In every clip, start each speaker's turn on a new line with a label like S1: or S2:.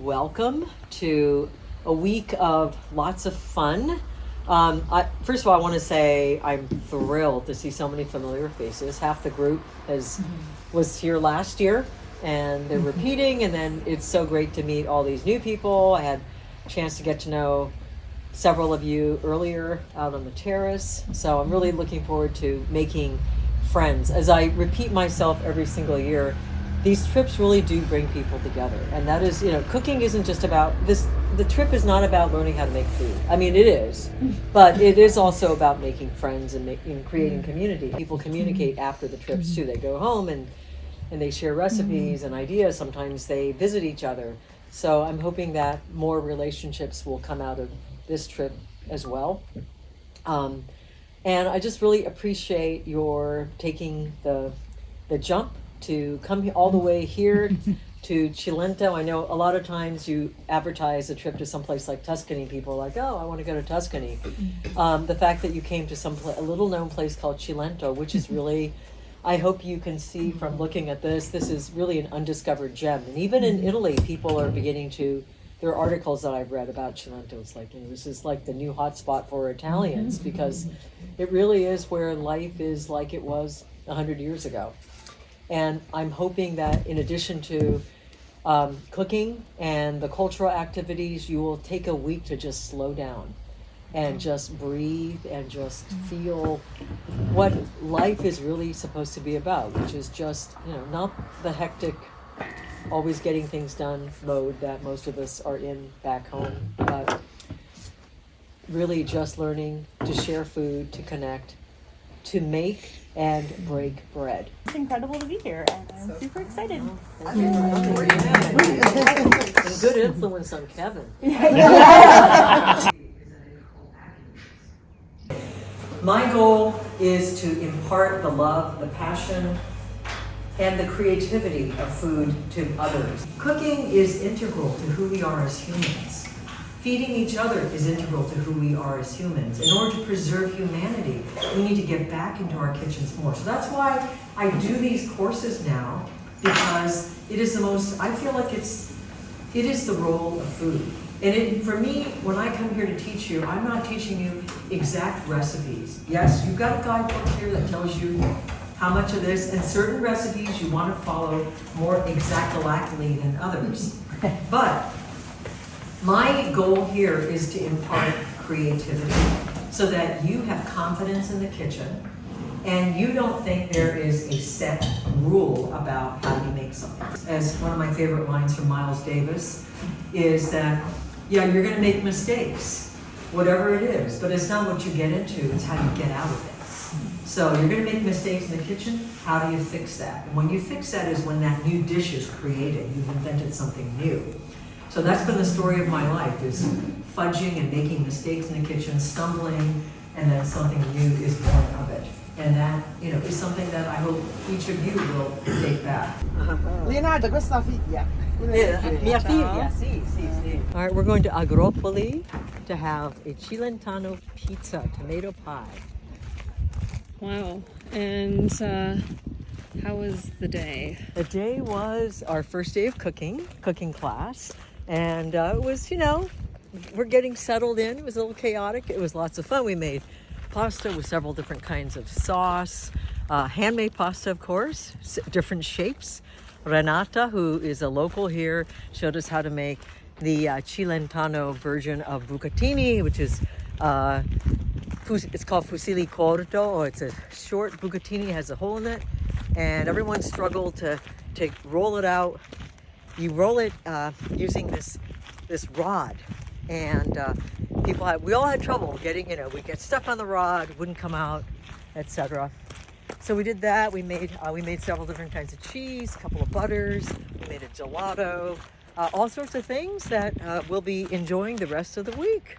S1: welcome to a week of lots of fun. First of all, I want to say I'm thrilled to see so many familiar faces. Half the group was here last year, and they're repeating, and then it's so great to meet all these new people. I had a chance to get to know several of you earlier out on the terrace, so I'm really looking forward to making friends. As I repeat myself every single year, these trips really do bring people together, and that is, cooking isn't just about this. The trip is not about learning how to make food. I mean, it is, but it is also about making friends and creating community. People communicate after the trips too. They go home and they share recipes and ideas. Sometimes they visit each other. So I'm hoping that more relationships will come out of this trip as well. And I just really appreciate your taking the jump to come all the way here to Cilento. I know a lot of times you advertise a trip to someplace like Tuscany. People are like, oh, I want to go to Tuscany. The fact that you came to a little known place called Cilento, which is really, I hope you can see from looking at this is really an undiscovered gem. And even in Italy, people are beginning to, there are articles that I've read about Cilento. It's like, this is like the new hotspot for Italians, because it really is where life is like it was 100 years ago. And I'm hoping that in addition to cooking and the cultural activities, you will take a week to just slow down and just breathe and just feel what life is really supposed to be about, which is just, not the hectic, always getting things done mode that most of us are in back home, but really just learning to share food, to connect, to make and break bread.
S2: It's incredible to be here, and I'm super excited.
S1: And good influence on Kevin. My goal is to impart the love, the passion, and the creativity of food to others. Cooking is integral to who we are as humans. Feeding each other is integral to who we are as humans. In order to preserve humanity, we need to get back into our kitchens more. So that's why I do these courses now, because it is the most, I feel like it is the role of food. And for me, when I come here to teach you, I'm not teaching you exact recipes. Yes, you've got a guidebook here that tells you how much of this, and certain recipes you want to follow more exactly than others. But my goal here is to impart creativity so that you have confidence in the kitchen and you don't think there is a set rule about how you make something. As one of my favorite lines from Miles Davis is that, you're going to make mistakes, whatever it is, but it's not what you get into, it's how you get out of it. So you're going to make mistakes in the kitchen, how do you fix that? And when you fix that is when that new dish is created, you've invented something new. So that's been the story of my life, is fudging and making mistakes in the kitchen, stumbling, and then something new is born of it. And that, is something that I hope each of you will take back.
S3: Leonardo, questa figlia.
S1: Mia figlia, sì. All right, we're going to Agropoli to have a Cilentano pizza tomato pie.
S4: Wow. And how was the day?
S1: The day was our first day of cooking class. And it was, we're getting settled in. It was a little chaotic. It was lots of fun. We made pasta with several different kinds of sauce, handmade pasta, of course, different shapes. Renata, who is a local here, showed us how to make the Cilentano version of bucatini, which is, it's called fusilli corto, or it's a short bucatini, has a hole in it. And everyone struggled to roll it out. You roll it using this rod, and we all had trouble getting, we get stuck on the rod, wouldn't come out, etc. So we did that. We made several different kinds of cheese, a couple of butters. We made a gelato, all sorts of things that we'll be enjoying the rest of the week.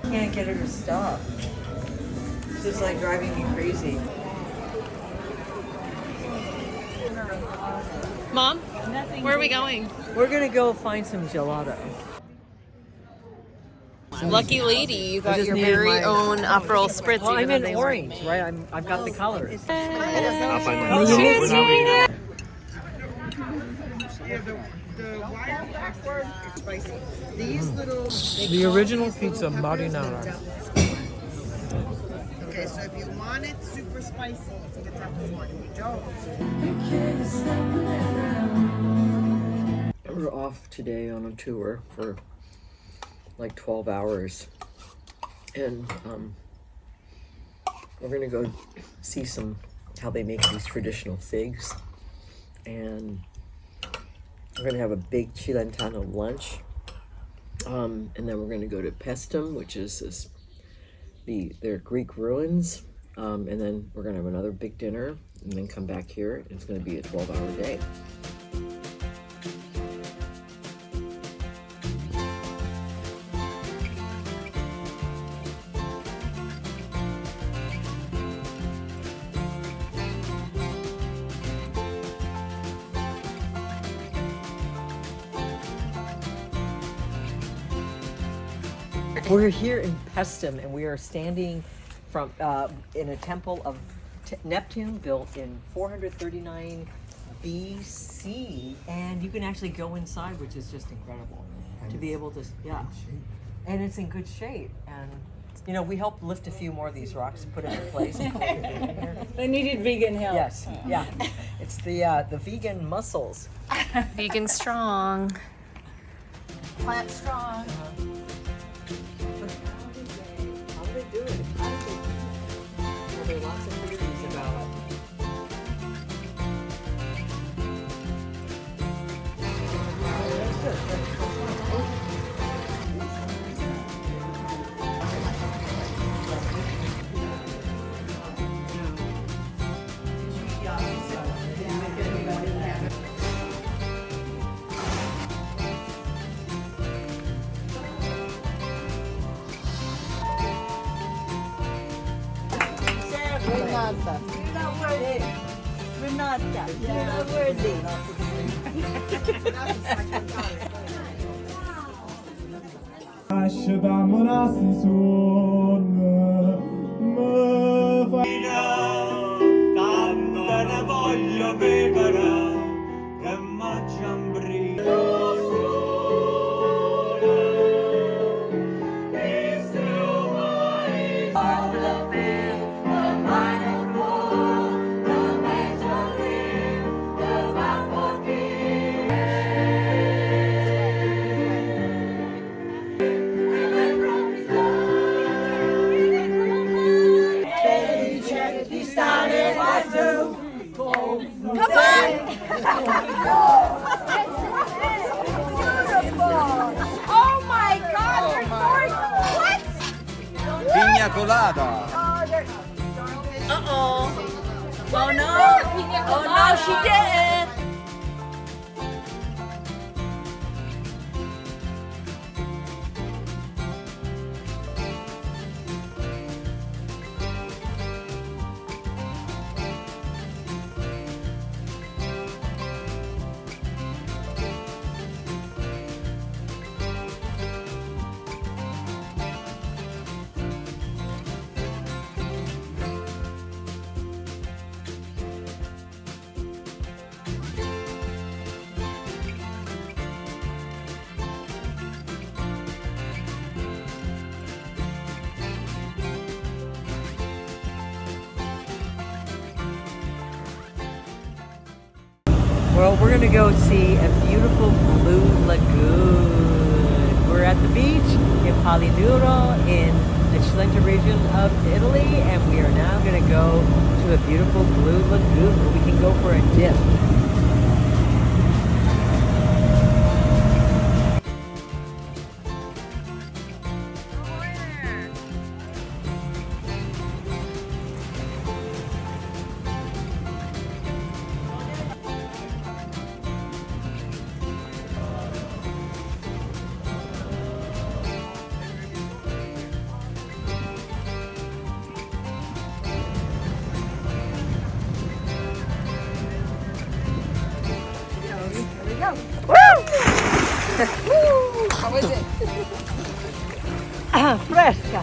S1: Can't get her to stop. It's just like driving me crazy.
S4: Mom, where are we going?
S1: We're gonna go find some gelato.
S4: Lucky lady, you got your very own Aperol Spritz.
S1: Well, I'm in orange, right? I've got the colors.
S3: Yeah, the wire backwards is spicy. These little...
S5: The original pizza marinara.
S3: Okay, so if you want it super spicy, you get that one. If you don't...
S1: We're off today on a tour for like 12 hours. And we're gonna go see how they make these traditional figs. And we're gonna have a big Cilento lunch. And then we're gonna go to Paestum, which is their Greek ruins. And then we're gonna have another big dinner and then come back here. It's gonna be a 12-hour day. We're here in Paestum, and we are standing from in a temple of Neptune built in 439 BC, and you can actually go inside, which is just incredible to be able to, and it's in good shape. And you know, we helped lift a few more of these rocks and put them in place.
S2: They needed vegan help.
S1: Yes, yeah, it's the vegan mussels.
S4: Vegan strong.
S2: Plant strong.
S1: How do they do it? Well, there are lots of theories about it.
S2: Renata. You're not worthy. Renata. You're not worthy.
S6: Tanto ne voglio vivere che
S2: Oh my God! They're so what?
S7: Pina colada.
S2: Uh-oh. Oh no! Oh no, she didn't!
S1: Well, we're gonna go see a beautiful blue lagoon. We're at the beach in Palinuro in the Cilento region of Italy, and we are now gonna go to a beautiful blue lagoon where we can go for a dip.
S3: How is it?
S1: Fresca!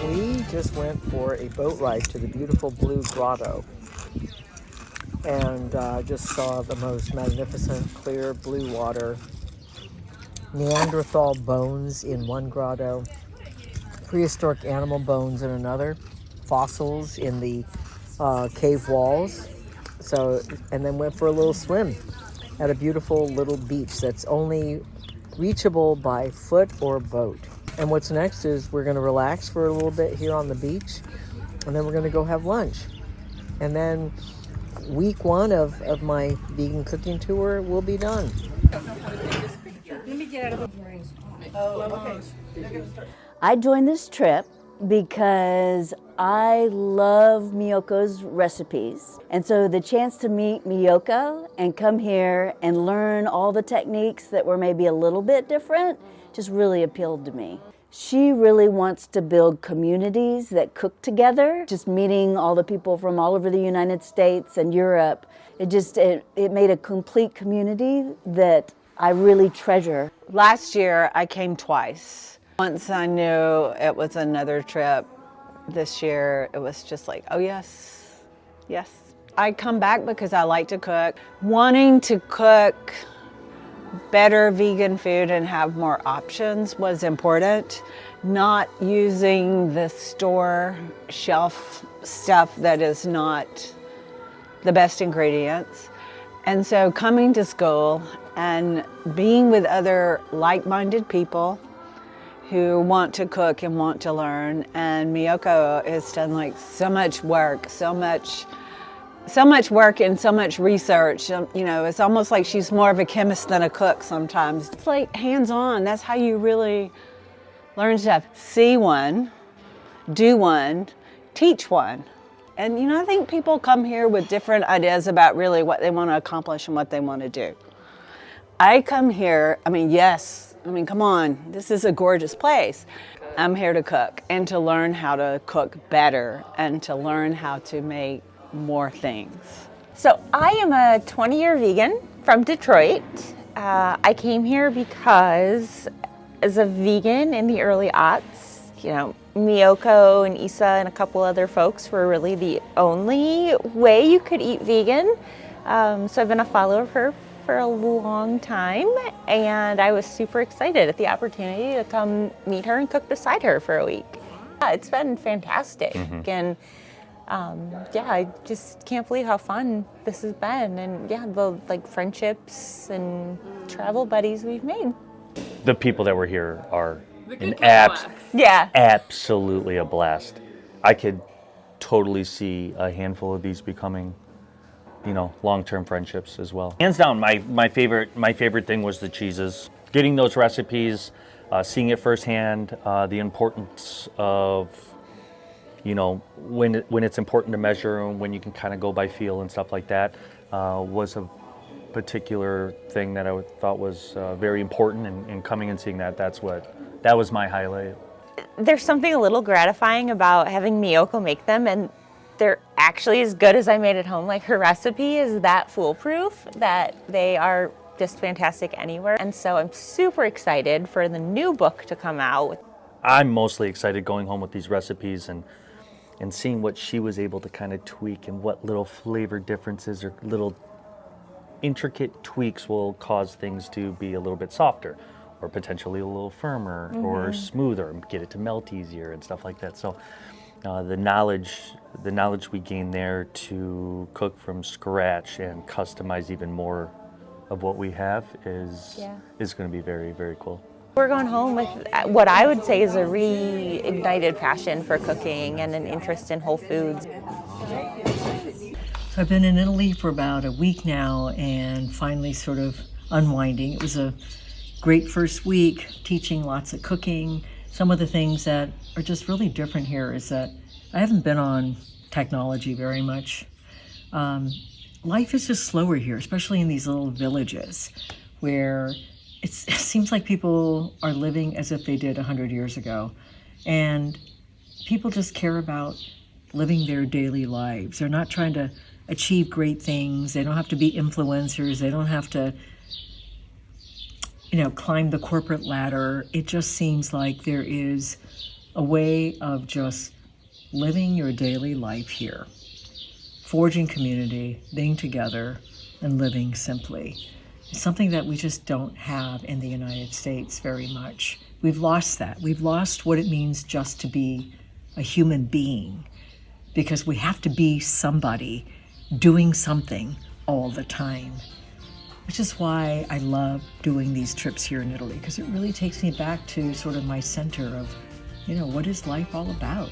S1: We just went for a boat ride to the beautiful Blue Grotto and just saw the most magnificent clear blue water, Neanderthal bones in one grotto, prehistoric animal bones in another, fossils in the cave walls. So, and then went for a little swim at a beautiful little beach that's only reachable by foot or boat. And what's next is we're going to relax for a little bit here on the beach, and then we're going to go have lunch. And then week 1 of my vegan cooking tour will be done.
S2: I joined this trip because I love Miyoko's recipes. And so the chance to meet Miyoko and come here and learn all the techniques that were maybe a little bit different just really appealed to me. She really wants to build communities that cook together. Just meeting all the people from all over the United States and Europe, it made a complete community that I really treasure.
S8: Last year I came twice. Once I knew it was another trip. This year it was just like, oh yes, yes. I come back because I like to cook. Wanting to cook better vegan food and have more options was important. Not using the store shelf stuff that is not the best ingredients. And so coming to school and being with other like-minded people who want to cook and want to learn. And Miyoko has done like so much work, so much work and so much research. You know, it's almost like she's more of a chemist than a cook sometimes. It's like hands-on. That's how you really learn stuff. See one, do one, teach one. And you know, I think people come here with different ideas about really what they want to accomplish and what they want to do. I come here, come on, this is a gorgeous place. I'm here to cook and to learn how to cook better and to learn how to make more things.
S4: So I am a 20-year vegan from Detroit. I came here because as a vegan in the early aughts, you know, Miyoko and Isa and a couple other folks were really the only way you could eat vegan. So I've been a follower of her for a long time, and I was super excited at the opportunity to come meet her and cook beside her for a week. Yeah, it's been fantastic, and I just can't believe how fun this has been, and the friendships and travel buddies we've made.
S9: The people that were here are absolutely a blast. I could totally see a handful of these becoming, you know, long-term friendships as well. Hands down, my favorite thing was the cheeses. Getting those recipes, seeing it firsthand, the importance of, you know, when it's important to measure and when you can kind of go by feel and stuff like that, was a particular thing that I thought was very important. And coming and seeing that was my highlight.
S4: There's something a little gratifying about having Miyoko make them, and they're actually as good as I made at home. Like, her recipe is that foolproof that they are just fantastic anywhere. And so I'm super excited for the new book to come out.
S9: I'm mostly excited going home with these recipes and seeing what she was able to kind of tweak and what little flavor differences or little intricate tweaks will cause things to be a little bit softer or potentially a little firmer or smoother and get it to melt easier and stuff like that. So the knowledge we gain there to cook from scratch and customize even more of what we have is going to be very, very cool.
S4: We're going home with what I would say is a reignited passion for cooking and an interest in whole foods.
S1: I've been in Italy for about a week now and finally sort of unwinding. It was a great first week, teaching lots of cooking. Some of the things that are just really different here is that I haven't been on technology very much. Life is just slower here, especially in these little villages where it seems like people are living as if they did 100 years ago. And people just care about living their daily lives. They're not trying to achieve great things. They don't have to be influencers. They don't have to, you know, climb the corporate ladder. It just seems like there is a way of just living your daily life here, forging community, being together, and living simply. It's something that we just don't have in the United States very much. We've lost that. We've lost what it means just to be a human being, because we have to be somebody doing something all the time. Which is why I love doing these trips here in Italy, because it really takes me back to sort of my center of, what is life all about?